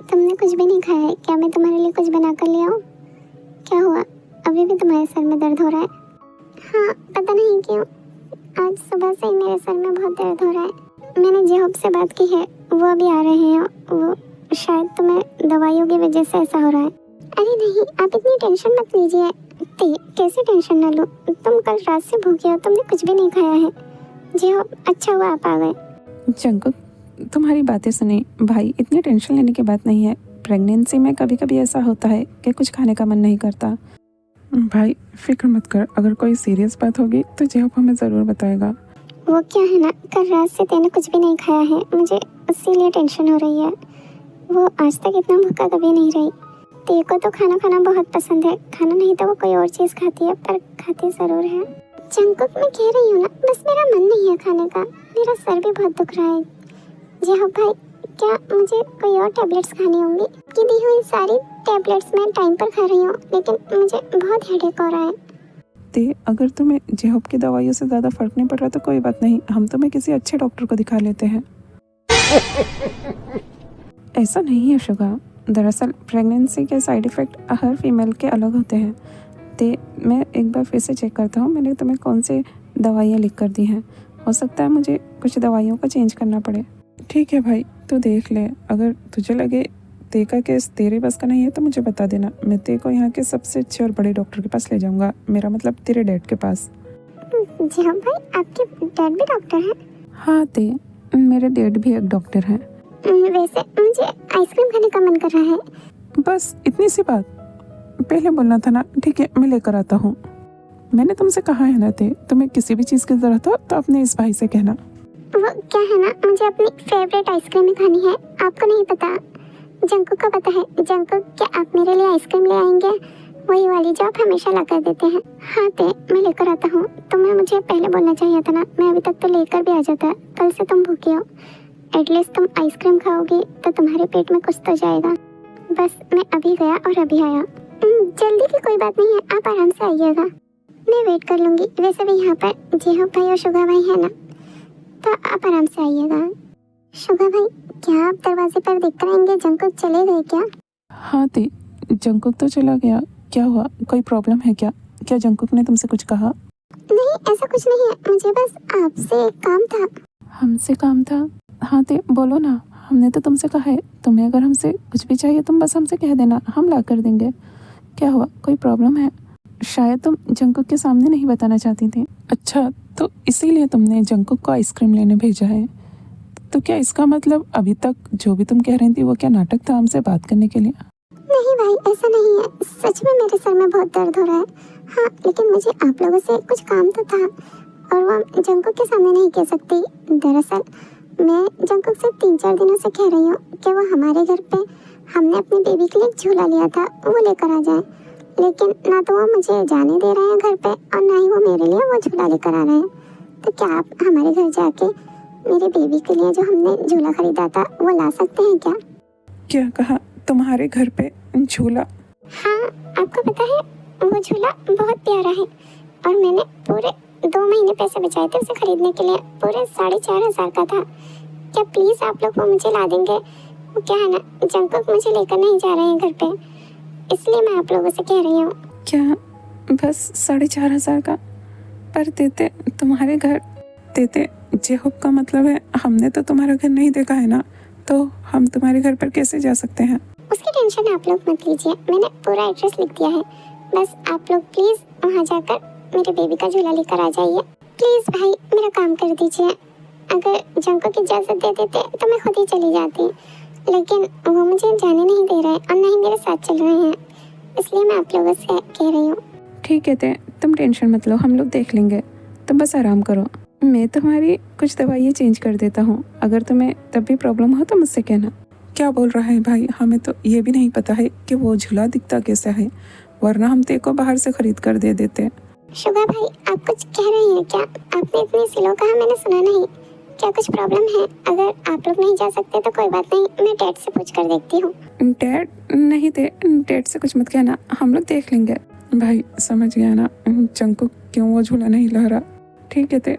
तुमने कुछ भी नहीं खाया है, क्या मैं तुम्हारे लिए कुछ बना कर ले आऊँ? क्या हुआ, अभी भी तुम्हारे सर में दर्द हो रहा है? हाँ, पता नहीं क्यों आज सुबह से ही मेरे सर में बहुत दर्द हो रहा है। मैंने जेहोब से बात की है, वो अभी आ रहे हैं। वो शायद तुम्हें दवाइयों की वजह से ऐसा हो रहा है। अरे नहीं, आप इतनी टेंशन मत लीजिए। कैसे टेंशन ना लूँ, तुम कल रात से भूखे हो, तुमने कुछ भी नहीं खाया है। जेहोब, अच्छा हुआ आप आ गए। जंकुक, तुम्हारी बातें सुनी भाई, इतनी टेंशन लेने की बात नहीं है। प्रेगनेंसी में कभी कभी ऐसा होता है कि कुछ खाने का मन नहीं करता। भाई फिक्र मत कर, अगर कोई सीरियस बात होगी तो जेहोब हमें ज़रूर बताएगा। वो क्या है ना, कल रात से तेने कुछ भी नहीं खाया है, मुझे इसीलिए टेंशन हो रही है। वो आज तक इतना भूखा कभी नहीं रही। तेरे को तो खाना खाना बहुत पसंद है, खाना नहीं तो वो कोई और चीज़ खाती है, पर खाती ज़रूर है। जंकुक, मैं कह रही हूँ ना, बस मेरा मन नहीं है खाने का। मेरा सर भी बहुत दुख रहा है। जेहोब भाई, क्या मुझे कोई और टैबलेट्स खानी होंगी? कि दी हुई सारी टैबलेट्स मैं टाइम पर खा रही हूँ, लेकिन मुझे बहुत हेडेक हो रहा है। ते अगर तुम्हें जेहोब की दवाइयों से ज़्यादा फर्क नहीं पड़ रहा तो कोई बात नहीं, हम तुम्हें किसी अच्छे डॉक्टर को दिखा लेते हैं। ऐसा नहीं है शुगा, दरअसल प्रेगनेंसी के साइड इफ़ेक्ट हर फीमेल के अलग होते हैं। ते मैं एक बार फिर से चेक करता हूँ, मैंने तुम्हें कौन सी दवाइयाँ लिख कर दी हैं। हो सकता है मुझे कुछ दवाइयों को चेंज करना पड़े। ठीक है भाई, तो देख ले, अगर तुझे लगे ते का केस तेरे बस का नहीं है तो मुझे बता देना, मैं ते को यहाँ के सबसे अच्छे और बड़े डॉक्टर के पास ले जाऊँगा। मेरा मतलब तेरे डैड के पास। जेहोब भाई, आपके डैड भी डॉक्टर हैं? हाँ ते, मेरे डैड भी एक डॉक्टर हैं। वैसे मुझे आइसक्रीम खाने का मन कर रहा है। बस इतनी सी बात, पहले बोलना था ना। ठीक है, मैं लेकर आता हूँ। मैंने तुमसे कहा है ना ते, तुम्हें किसी भी चीज़ की ज़रूरत हो तो अपने इस भाई से कहना। वो क्या है ना, मुझे अपनी फेवरेट आइसक्रीम ही खानी है। आपको नहीं पता, जंकुक को पता है। जंकुक, क्या आप मेरे लिए आइसक्रीम ले आएंगे? वही वाली जो आप हमेशा ला कर देते हैं। हाँ ते, मैं लेकर आता हूँ। तुम्हें मुझे पहले बोलना चाहिए था ना, मैं अभी तक तो लेकर भी आ जाता। कल से तुम भूखे हो, एटलीस्ट तुम आइसक्रीम खाओगी तो तुम्हारे पेट में कुछ तो जाएगा। बस मैं अभी गया और अभी आया। जल्दी की कोई बात नहीं है, आप आराम से आइएगा, मैं वेट कर लूँगी। वैसे भी यहाँ पर जेहोब भाई और शुगा भाई है ना, तो आप आराम से आइएगा। शुगा भाई, क्या आप दरवाजे पर देख कर आएंगे? जंकुक चले गए क्या? हाँ ते, जंकुक तो चला गया। क्या हुआ, कोई प्रॉब्लम है क्या? क्या जंकुक ने तुमसे कुछ कहा? नहीं, ऐसा कुछ नहीं है, मुझे बस आपसे एक काम था। हमसे काम था? हाँ ते, बोलो ना, हमने तो तुमसे कहा है, तुम्हें अगर हमसे कुछ भी चाहिए तुम बस हमसे कह देना, हम ला कर देंगे। क्या हुआ, कोई प्रॉब्लम है? शायद तुम जंकुक के सामने नहीं बताना चाहती थी। अच्छा, तो इसीलिए तुमने जंकुक को आइसक्रीम लेने भेजा है? तो क्या इसका मतलब अभी तक जो भी तुम कह रही थी वो क्या नाटक था हमसे बात करने के लिए? नहीं भाई, ऐसा नहीं है, सच में मेरे सर में बहुत दर्द हो रहा है। हाँ, लेकिन मुझे आप लोगों से कुछ काम तो था, और वो जंकुक के सामने नहीं कह सकती। दरअसल मैं जंकुक से 3-4 दिनों से कह रही हूँ कि वो हमारे घर पे हमने अपने बेबी के लिए एक झूला लिया था, वो लेकर आ जाए। लेकिन ना तो वो मुझे जाने दे रहे हैं घर पे, और ना ही वो मेरे लिए वो झूला लेकर आ रहे हैं। तो क्या आप हमारे घर जाके मेरे बेबी के लिए जो हमने झूला खरीदा था वो ला सकते हैं क्या? क्या कहा, तुम्हारे घर पे झूला? हाँ, आपको पता है वो झूला बहुत प्यारा है, और मैंने पूरे 2 महीने पैसे बचाए थे उसे खरीदने के लिए। पूरे 4,500 का था। क्या प्लीज़ आप लोग वो मुझे ला देंगे? वो क्या है ना, जंकुक मुझे लेकर नहीं जा रहे हैं घर पे, इसलिए मैं आप लोगों से कह रही हूँ। क्या बस 4,500 का? पर देते तुम्हारे घर देते, जेहोब का मतलब है हमने तो तुम्हारा घर नहीं देखा है ना, तो हम तुम्हारे घर पर कैसे जा सकते हैं? उसकी टेंशन आप लोग मत लीजिए, मैंने पूरा एड्रेस लिख दिया है। बस आप लोग प्लीज़ वहाँ जाकर मेरे बेबी का झूला लेकर आ जाइए। प्लीज़ भाई, मेरा काम कर दीजिए। अगर जंकुक की इजाज़त दे देते तो मैं खुद ही चली जाती, लेकिन वो मुझे जाने नहीं दे रहे और ना ही मेरे साथ चल रहे हैं, इसलिए मैं आप लोगों से कह रही हूँ। ठीक है ते, तुम टेंशन मत लो, हम लोग देख लेंगे, तुम बस आराम करो। मैं तुम्हारी कुछ दवाइयाँ चेंज कर देता हूँ, अगर तुम्हें तब भी प्रॉब्लम हो तो मुझसे कहना। क्या बोल रहा है भाई, हमें तो ये भी नहीं पता है कि वो झूला दिखता कैसा है, वरना हम ते को बाहर से खरीद कर दे देते। शुगा भाई, आप कुछ कह रहे हैं क्या? आपने इतनी स्लो कहा, मैंने सुना नहीं। क्या कुछ प्रॉब्लम है? अगर आप लोग नहीं जा सकते तो कोई बात नहीं, मैं डैड से पूछ कर देखती हूँ। डैड नहीं थे, डैड से कुछ मत कहना, हम लोग देख लेंगे। भाई समझ गया ना जंकुक क्यों वो झूला नहीं ला रहा? ठीक है ते,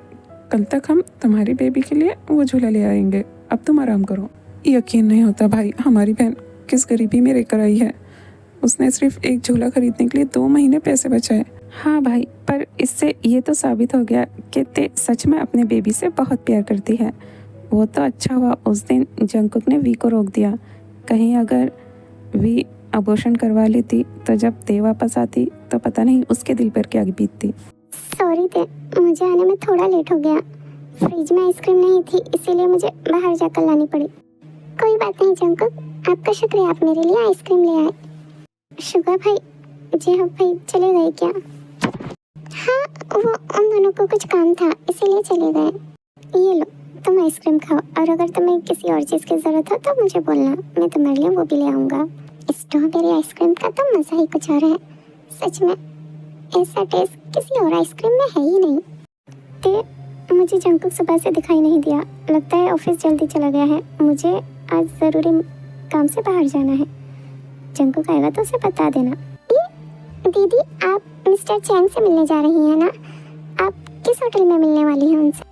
कल तक हम तुम्हारी बेबी के लिए वो झूला ले आएंगे, अब तुम आराम करो। यकीन नहीं होता भाई, हमारी बहन किस गरीबी में लेकर आई है। उसने सिर्फ एक झोला खरीदने के लिए 2 महीने पैसे बचाए। हाँ भाई, पर इससे ये तो साबित हो गया कि ते सच में अपने बेबी से बहुत प्यार करती है। वो तो अच्छा हुआ उस दिन जंकुक ने वी को रोक दिया। कहीं अगर वी अबॉर्शन करवा लेती तो जब ते वापस आती तो पता नहीं उसके दिल पर क्या बीतती। सॉरी ते, मुझे आने में थोड़ा लेट हो गया। फ्रिज में आइसक्रीम नहीं थी, इसीलिए मुझे बाहर जाकर लानी पड़ी। कोई बात नहीं जंकुक, आपका शुक्रिया, आप मेरे लिए आइसक्रीम ले आए। शुगर भाई, जी हाँ भाई, चले गए क्या? हाँ, वो उन दोनों को कुछ काम था इसीलिए चले गए। ये लो, तुम आइसक्रीम खाओ, और अगर तुम्हें किसी और चीज़ की ज़रूरत हो तो मुझे बोलना, मैं तुम्हारे लिए वो भी ले आऊँगा। स्ट्रॉबेरी आइसक्रीम का तो मज़ा ही कुछ और है। सच में ऐसा टेस्ट किसी और आइसक्रीम में है ही नहीं। ते, मुझे जंकुक सुबह से दिखाई नहीं दिया। लगता है ऑफिस जल्दी चला गया है। मुझे आज ज़रूरी काम से बाहर जाना है। जंकुक आएगा तो उसे बता देना। दीदी, आप मिस्टर चैंग से मिलने जा रही हैं ना? आप किस होटल में मिलने वाली हैं उनसे?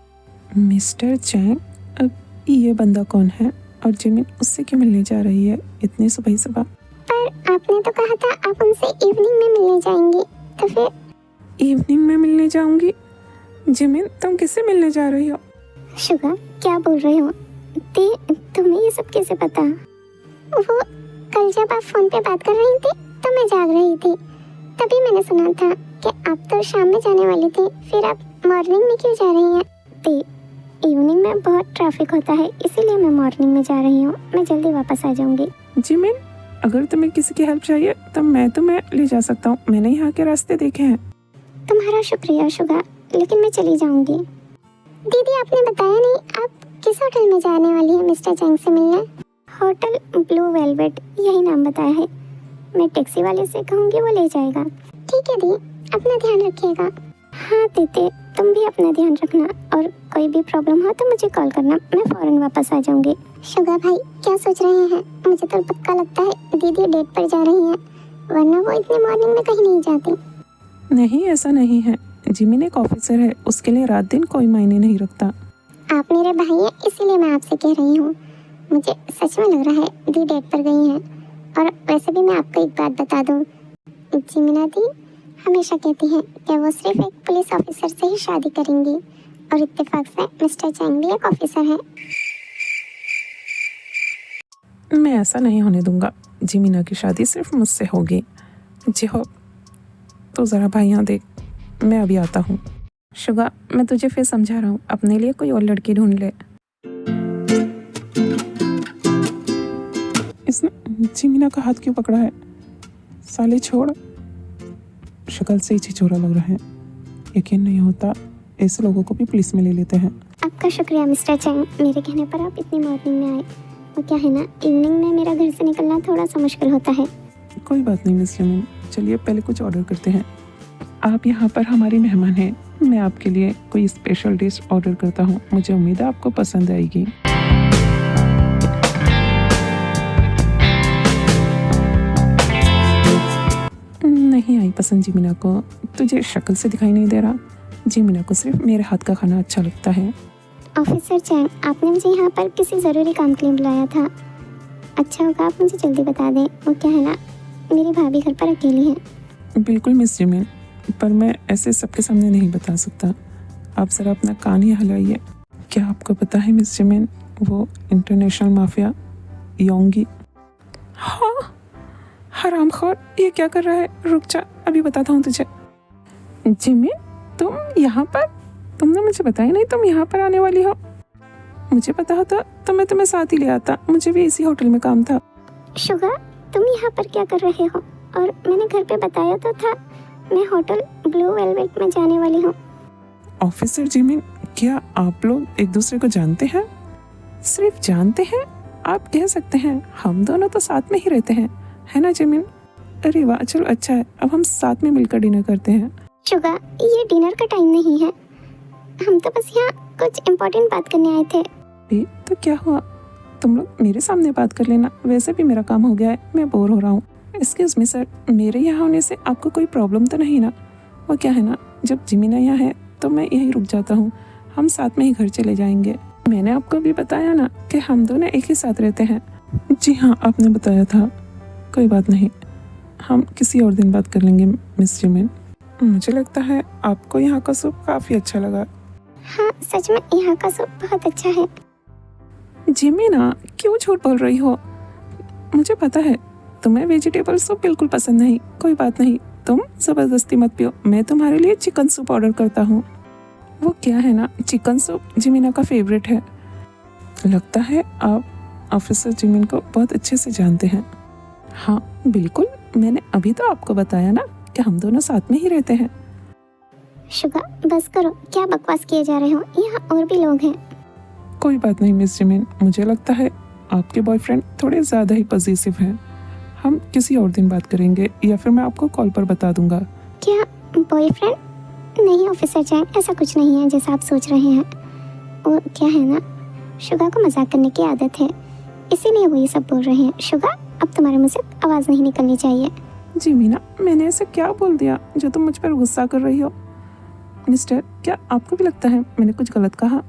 Mister Chang? अब ये बंदा कौन है और जिमिन उससे क्यों मिलने जा रही है इतनी सुबह सुबह? पर आपने तो कहा था आप उनसे इवनिंग में मिलने जाएंगी, तो फिर? इवनिंग में मिलने जाऊंगी? जिमिन, तुम किससे मिलने जा रही हो? शुगा, क्या बोल रहे हो? तुम्हें ये सब कैसे पता? वो कल जब आप फोन पे बात कर रही थी तो मैं जाग रही थी, तभी मैंने सुना था कि आप तो शाम में जाने वाली थी। फिर आप मॉर्निंग में क्यों जा रही हैं? इवनिंग में बहुत ट्रैफिक होता है, इसीलिए मैं मॉर्निंग में जा रही हूँ। मैं जल्दी वापस आ जाऊंगी। जिमिन, अगर तुम्हें किसी की हेल्प चाहिए तो मैं तुम्हें ले जा सकता हूँ। मैंने यहाँ के रास्ते देखे हैं। तुम्हारा शुक्रिया शुगा, लेकिन मैं चली जाऊंगी। दीदी, आपने बताया नहीं आप किस होटल में जाने वाली है मिस्टर चैंग से मिलने? होटल ब्लू वेलवेट, यही नाम बताया है। मैं टैक्सी वाले से कहूँगी, वो ले जाएगा। ठीक है दी, अपना ध्यान रखिएगा। हाँ दीदी, तुम भी अपना ध्यान रखना, और कोई भी प्रॉब्लम हो तो मुझे कॉल करना, मैं फ़ौरन वापस आ जाऊंगी। शुगा भाई, क्या सोच रहे हैं? मुझे तो पक्का लगता है दीदी डेट पर जा रही हैं, वरना वो इतनी मॉर्निंग में कहीं नहीं जाती। नहीं, ऐसा नहीं है। जिमिन एक ऑफिसर है, उसके लिए रात दिन कोई मायने नहीं रखता। आप मेरे भाई हैं, इसीलिए मैं आपसे कह रही हूँ। मुझे सच में लग रहा है दी डेट पर गई हैं। और वैसे भी मैं आपको एक बात बता दूँ, जिमिना दी हमेशा कहती हैं कि वो सिर्फ एक पुलिस ऑफिसर से ही शादी करेंगी, और इत्तेफाक से मिस्टर चैंग भी एक ऑफिसर हैं। मैं ऐसा नहीं होने दूंगा। जिमिना की शादी सिर्फ मुझसे होगी। जी हो, तो ज़रा भाई यहाँ देख, मैं अभी आता हूँ। शुगा, मैं तुझे फिर समझा रहा हूँ, अपने लिए कोई और लड़की ढूंढ ले। इसने जिमिना का हाथ क्यों पकड़ा है? साले छोड़। शक्ल से ही छिछोरा लग रहा है। यकीन नहीं होता ऐसे लोगों को भी पुलिस में ले लेते हैं। आपका शुक्रिया मिस्टर चैंग, मेरे कहने पर आप इतनी मॉर्निंग में आए। वो क्या है ना, इवनिंग में मेरा घर से निकलना थोड़ा सा मुश्किल होता है। कोई बात नहीं मिस जिमिन, चलिए पहले कुछ ऑर्डर करते हैं। आप यहाँ पर हमारी मेहमान हैं। मैं आपके लिए कोई स्पेशल डिश ऑर्डर करता हूँ। मुझे उम्मीद है आपको पसंद आएगी। नहीं आई पसंद जिमिना को। तुझे शक्ल से दिखाई नहीं दे रहा? जिमिना को सिर्फ मेरे हाथ का खाना अच्छा लगता है। ऑफिसर चैंग, आपने मुझे यहाँ पर किसी ज़रूरी काम के लिए बुलाया था। अच्छा होगा आप मुझे जल्दी बता दें। वो क्या है ना, मेरी भाभी घर पर अकेली है। बिल्कुल मिस जिमिन, पर मैं ऐसे सबके सामने नहीं बता सकता। आप ज़रा अपना कान ही हिलाइए। क्या आपको पता है मिस जिमिन, वो इंटरनेशनल माफिया योंगी। हाँ, हरामखोर, ये क्या कर रहा है? रुक जा, अभी बताता हूँ तुझे। जिमिन, तुम यहाँ पर? तुमने मुझे बताया नहीं तुम यहाँ पर आने वाली हो। मुझे पता होता तो मैं तुम्हें साथ ही ले आता। मुझे भी इसी होटल में काम था। शुगा, तुम यहाँ पर क्या कर रहे हो? और मैंने घर पे बताया तो था, मैं होटल ब्लू वेलवेट में जाने वाली हूँ। ऑफिसर जिमिन, क्या आप लोग एक दूसरे को जानते हैं? सिर्फ जानते हैं? आप कह सकते हैं हम दोनों तो साथ में ही रहते हैं, है ना जिमिन? अरे वाह, चलो अच्छा है, अब हम साथ में मिलकर डिनर करते हैं। शुगा, ये डिनर का टाइम नहीं है, हम तो बस यहाँ कुछ इम्पोर्टेंट बात करने आए थे। तो क्या हुआ? तुम लोग मेरे सामने बात कर लेना, वैसे भी मेरा काम हो गया है, मैं बोर हो रहा हूँ। एक्सक्यूज मी सर, मेरे यहाँ होने से आपको कोई प्रॉब्लम तो नहीं ना? वो क्या है ना, जब जिमिना यहाँ है तो मैं यहीं रुक जाता हूँ, हम साथ में ही घर चले जाएंगे। मैंने आपको भी बताया ना कि हम दोनों एक ही साथ रहते हैं। जी हाँ, आपने बताया था। कोई बात नहीं, हम किसी और दिन बात कर लेंगे मिस जिमिन। मुझे लगता है आपको यहाँ का सूप काफ़ी अच्छा लगा। हाँ, सच में यहाँ का सूप बहुत अच्छा है। जिमिना, क्यों झूठ बोल रही हो? मुझे पता है तुम्हें वेजिटेबल सूप बिल्कुल पसंद नहीं। कोई बात नहीं, तुम ज़बरदस्ती मत पियो। मैं तुम्हारे लिए चिकन सूप ऑर्डर करता हूँ। वो क्या है ना, चिकन सूप जिमिना का फेवरेट है। लगता है आप ऑफिसर जिमिन को बहुत अच्छे से जानते हैं। हाँ बिल्कुल, मैंने अभी तो आपको बताया ना कि हम दोनों साथ में ही रहते हैं। शुगा, बस करो, क्या बकवास किए जा रहे हो? यहाँ और भी लोग हैं। कोई बात नहीं मिस जिमिन, मुझे लगता है आपके बॉयफ्रेंड थोड़े ज़्यादा ही पॉजिटिव हैं। हम किसी और दिन बात करेंगे या फिर मैं आपको कॉल पर बता दूंगा। क्या बॉयफ्रेंड? नहीं ऑफिसर चैंग, ऐसा कुछ नहीं है जैसा आप सोच रहे हैं। वो क्या है ना, शुगा को मजाक करने की आदत है, इसीलिए वो ये सब बोल रहे हैं। शुगा, अब तुम्हारे मुंह से आवाज़ नहीं निकलनी चाहिए। जी मीना, मैंने ऐसा क्या बोल दिया जो तुम मुझ पर गुस्सा कर रही हो? मिस्टर, क्या आपको भी लगता है मैंने कुछ गलत कहा?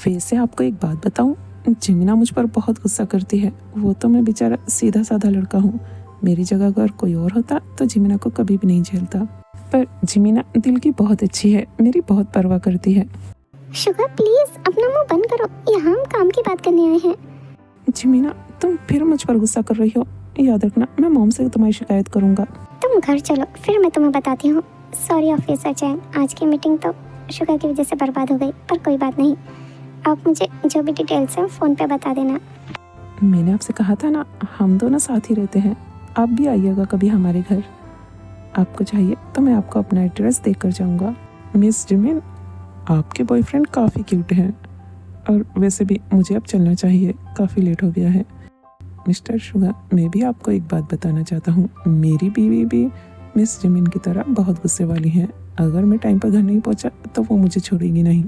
वैसे आपको एक बात बताऊं, जिमिना मुझ पर बहुत गुस्सा करती है। वो तो मैं बेचारा सीधा साधा लड़का हूँ। मेरी जगह अगर कोई और होता तो जिमिना को कभी भी नहीं झेलता। पर जिमिना दिल की बहुत अच्छी है, मेरी बहुत परवाह करती है। शुगा प्लीज अपना मुंह बंद करो, यहाँ हम काम की बात करने आए हैं। जिमिना, तुम फिर मुझ पर गुस्सा कर रही हो। याद रखना, मैं मॉम से तुम्हारी शिकायत करूंगा। तुम घर चलो, फिर मैं तुम्हें बताती हूँ। सॉरी ऑफिसर चैंग, आज की मीटिंग तो शुगा की वजह से बर्बाद हो गई, पर कोई बात नहीं, आप मुझे जो भी डिटेल्स हैं फ़ोन पे बता देना। मैंने आपसे कहा था ना, हम दोनों साथ ही रहते हैं। आप भी आइएगा कभी हमारे घर। आपको चाहिए तो मैं आपको अपना एड्रेस देकर कर जाऊँगा। मिस जिमिन, आपके बॉयफ्रेंड काफ़ी क्यूट हैं। और वैसे भी मुझे अब चलना चाहिए, काफ़ी लेट हो गया है। मिस्टर शुगा, मैं भी आपको एक बात बताना चाहता हूँ। मेरी बीवी भी मिस जिमिन की तरह बहुत गुस्से वाली है। अगर मैं टाइम पर घर नहीं पहुँचा तो वो मुझे छोड़ेगी नहीं।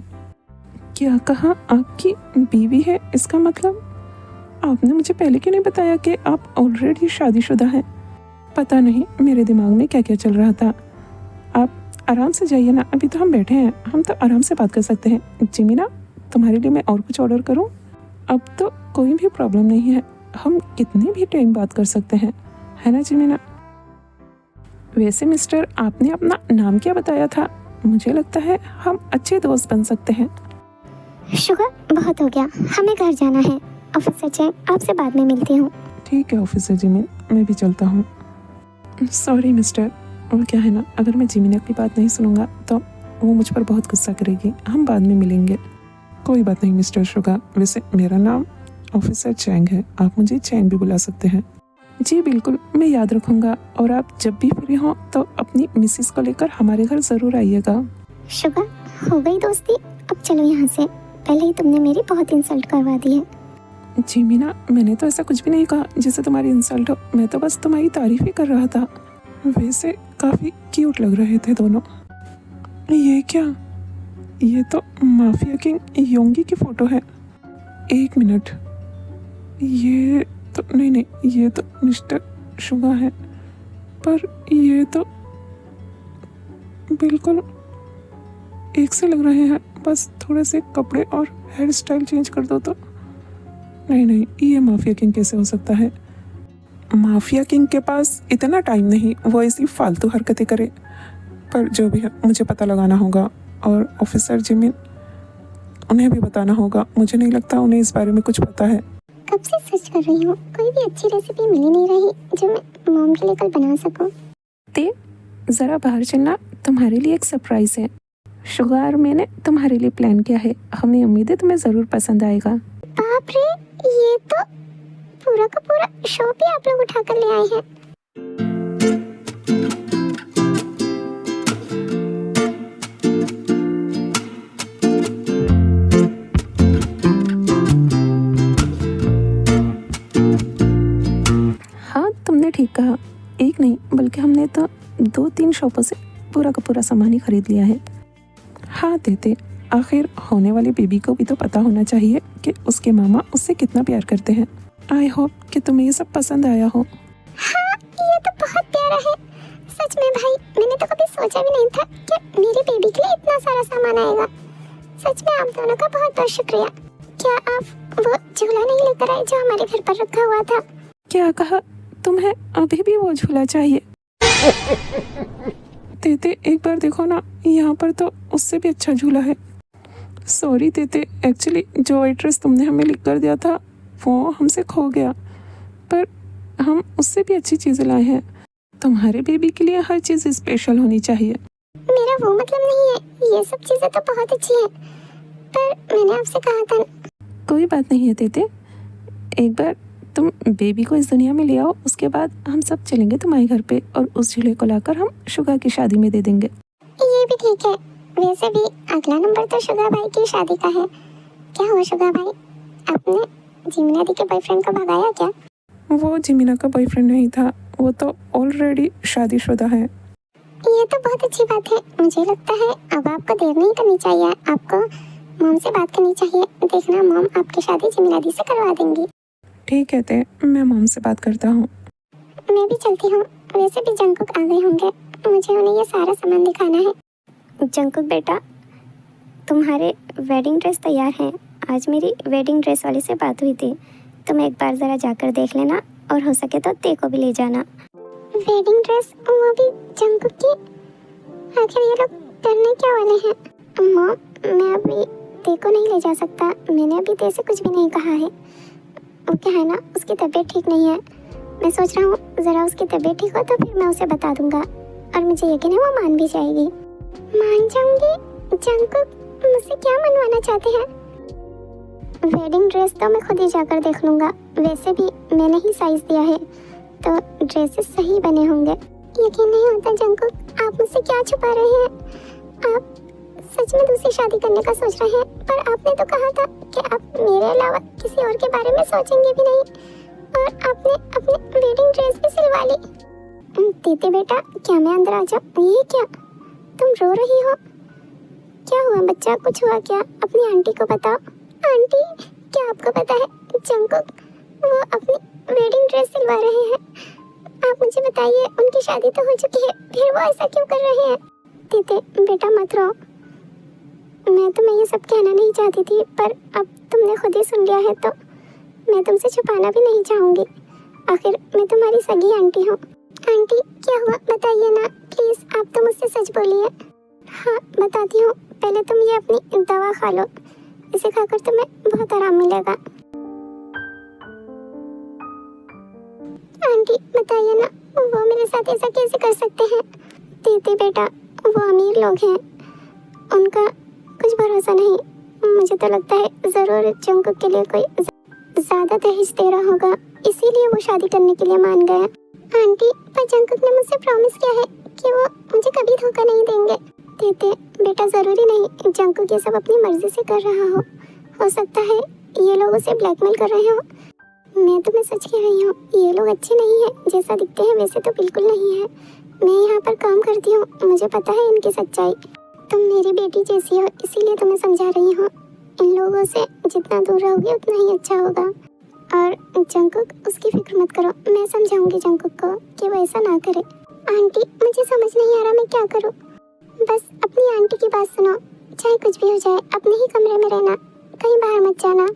क्या कहा? आपकी बीवी है? इसका मतलब आपने मुझे पहले क्यों नहीं बताया कि आप ऑलरेडी शादीशुदा हैं? पता नहीं मेरे दिमाग में क्या क्या चल रहा था। आप आराम से जाइए ना, अभी तो हम बैठे हैं, हम तो आराम से बात कर सकते हैं। जिमिना, तुम्हारे लिए मैं और कुछ ऑर्डर करूं? अब तो कोई भी प्रॉब्लम नहीं है, हम कितने भी टाइम बात कर सकते हैं, है ना जिमिना? वैसे मिस्टर, आपने अपना नाम क्या बताया था? मुझे लगता है हम अच्छे दोस्त बन सकते हैं। शुगा, बहुत हो गया, हमें घर जाना है। ऑफिसर चैंग, आपसे बाद में मिलती हूँ। ठीक है ऑफिसर जिमिन, मैं भी चलता हूँ। सॉरी मिस्टर, वो क्या है ना, अगर मैं जिमिना की बात नहीं सुनूंगा तो वो मुझ पर बहुत गुस्सा करेगी। हम बाद में मिलेंगे। कोई बात नहीं मिस्टर शुगा, वैसे मेरा नाम ऑफिसर चैंग है, आप मुझे चैंग भी बुला सकते हैं। जी बिल्कुल, मैं याद रखूंगा। और आप जब भी फ्री हो तो अपनी मिसिस को लेकर हमारे घर ज़रूर आइएगा। शुगा, हो गई दोस्ती, अब चलो यहाँ से। पहले ही तुमने मेरी बहुत इंसल्ट करवा दी है। जी मीना, मैंने तो ऐसा कुछ भी नहीं कहा जिससे तुम्हारी इंसल्ट हो। मैं तो बस तुम्हारी तारीफ ही कर रहा था। वैसे काफ़ी क्यूट लग रहे थे दोनों। ये क्या? ये तो माफिया किंग योंगी की फ़ोटो है। एक मिनट, ये तो नहीं, ये तो मिस्टर शुगा है। पर ये तो बिल्कुल एक से लग रहे हैं, बस थोड़े से कपड़े और हेयर स्टाइल चेंज कर दो तो। नहीं, ये माफिया किंग कैसे हो सकता है? माफिया किंग के पास इतना टाइम नहीं वो ऐसी फालतू हरकतें करे। पर जो भी है मुझे पता लगाना होगा, और ऑफिसर जिमिन, उन्हें भी बताना होगा। मुझे नहीं लगता उन्हें इस बारे में कुछ पता है। कब से सर्च कर रही हूँ, कोई भी अच्छी रेसिपी मिल ही नहीं रही जो मैं मॉम के लिए कल बना सकूँ। ते ज़रा बाहर चलना, तुम्हारे लिए एक सरप्राइज़ है। शुगा और मैंने तुम्हारे लिए प्लान किया है, हमें उम्मीद है तुम्हें ज़रूर पसंद आएगा। बाप रे, ये तो पूरा का पूरा शो भी आप लोग उठा कर ले आए हैं। हाँ तुमने ठीक कहा, एक नहीं बल्कि हमने तो 2-3 शॉपों से पूरा का पूरा सामान ही खरीद लिया है। हाँ देते, आखिर होने वाली बेबी को भी तो पता होना चाहिए कि उसके मामा उससे कितना प्यार करते हैं। आई होप कि तुम्हें ये सब पसंद आया हो। हाँ, ये तो बहुत प्यारा है। सच में भाई, मैंने तो कभी सोचा भी नहीं था कि मेरी बेबी के लिए इतना सारा सामान आएगा। सच में आप दोनों का बहुत बहुत शुक्रिया। क्या आप वो झूला नहीं लेकर आए जो हमारे घर पर रखा हुआ था? क्या कहा? तुम्हें अभी भी वो झूला चाहिए? तेते एक बार देखो ना, यहाँ पर तो उससे भी अच्छा झूला है। सॉरी तेते, एक्चुअली जो एड्रेस तुमने हमें लिख कर दिया था वो हमसे खो गया, पर हम उससे भी अच्छी चीज़ें लाए हैं। तुम्हारे बेबी के लिए हर चीज़ स्पेशल होनी चाहिए। मेरा वो मतलब नहीं है, ये सब चीजें तो बहुत अच्छी हैं, पर मैंने आपसे कहा था। कोई बात नहीं है तेते, एक बार तुम बेबी को इस दुनिया में ले आओ, उसके बाद हम सब चलेंगे तुम्हारे घर पे और उस झूले को लाकर हम शुगा की शादी में दे देंगे। ये भी ठीक है। वैसे भी अगला नंबर तो शुगा भाई की शादी का है। क्या हुआ शुगा भाई, आपने जिमिना दी के बॉयफ्रेंड को भगाया क्या? वो जिमिना का बॉयफ्रेंड नहीं था, वो तो ऑलरेडी शादीशुदा है। ये तो बहुत अच्छी बात है। मुझे लगता है अब आपको देर नहीं करनी चाहिए, आपको मॉम से बात करनी चाहिए। देखना मॉम आपकी शादी जिमिना दी से करवा देंगी। ठीक है ते, मैं मॉम से बात करता हूँ। मैं भी चलती हूँ। वैसे भी जंकुक आ गए होंगे, मुझे उन्हें ये सारा सामान दिखाना है। जंकुक बेटा, तुम्हारे वेडिंग ड्रेस तैयार हैं। आज मेरी वेडिंग ड्रेस वाले से बात हुई थी, तुम एक बार ज़रा जाकर देख लेना और हो सके तो ते को भी ले जाना। वेडिंग ड्रेस, वो भी जंकुक की? आखिर ये लोग करने क्या वाले हैं? मॉम, मैं अभी ते को नहीं ले जा सकता। मैंने अभी ते से कुछ भी नहीं कहा है। वो क्या है ना, उसकी तबीयत ठीक नहीं है। मैं सोच रहा हूँ ज़रा उसकी तबीयत ठीक हो तो फिर मैं उसे बता दूंगा, और मुझे यकीन है वो मान भी जाएगी। मान जाऊंगी? जंकुक मुझसे क्या मनवाना चाहते हैं? वेडिंग ड्रेस तो मैं खुद ही जाकर देख लूँगा। वैसे भी मैंने ही साइज दिया है तो ड्रेसेस सही बने होंगे। यकीन नहीं होता जंकुक, आप मुझसे क्या छुपा रहे हैं? आप सच में दूसरी शादी करने का सोच रहे हैं? पर आपने तो कहा था कि आप मेरे अलावा किसी और के बारे में सोचेंगे भी नहीं, और आपने अपनी वेडिंग ड्रेस भी सिलवा ली। तीते बेटा, क्या मैं अंदर आ जाऊँ? ये क्या, तुम रो रही हो? क्या हुआ बच्चा, कुछ हुआ क्या? अपनी आंटी को बताओ। आंटी, क्या आपको पता है जंकुक वो अपनी वेडिंग ड्रेस सिलवा रहे हैं? आप मुझे बताइए, उनकी शादी तो हो चुकी है, फिर वो ऐसा क्यों कर रहे हैं? तीते बेटा मत रो, मैं तुम्हें ये सब कहना नहीं चाहती थी, पर अब तुमने खुद ही सुन लिया है तो मैं तुमसे छुपाना भी नहीं चाहूँगी। आखिर मैं तुम्हारी सगी आंटी हूँ। आंटी क्या हुआ बताइए ना प्लीज़, आप तो मुझसे सच बोलिए। हाँ बताती हूँ, पहले तुम ये अपनी दवा खा लो, इसे खाकर तुम्हें बहुत आराम मिलेगा। आंटी बताइए ना, वो मेरे साथ ऐसा कैसे कर सकते हैं? तीते बेटा, वो अमीर लोग हैं, उनका कुछ भरोसा नहीं। मुझे तो लगता है ज़रूर जंकुक के लिए कोई ज़्यादा दहेज दे रहा होगा, इसीलिए वो शादी करने के लिए मान गया। आंटी, पर जंकुक ने मुझसे प्रॉमिस किया है कि वो मुझे कभी धोखा नहीं देंगे। तीते बेटा, ज़रूरी नहीं जंकुक ये सब अपनी मर्जी से कर रहा हो सकता है ये लोग उसे ब्लैकमेल कर रहे हो। मैं तुम्हें सच कह रही हूँ, ये लोग अच्छे नहीं हैं, जैसा दिखते हैं वैसे तो बिल्कुल नहीं है। मैं यहाँ पर काम करती हूँ, मुझे पता है इनकी सच्चाई। तुम मेरी बेटी जैसी हो, इसीलिए तुम्हें समझा रही हूँ। इन लोगों से जितना दूर रहोगे उतना ही अच्छा होगा। और जंकुक, उसकी फिक्र मत करो, मैं समझाऊंगी जंकुक को कि वो ऐसा ना करे। आंटी, मुझे समझ नहीं आ रहा मैं क्या करूँ। बस अपनी आंटी की बात सुनो, चाहे कुछ भी हो जाए अपने ही कमरे में रहना, कहीं बाहर मत जाना।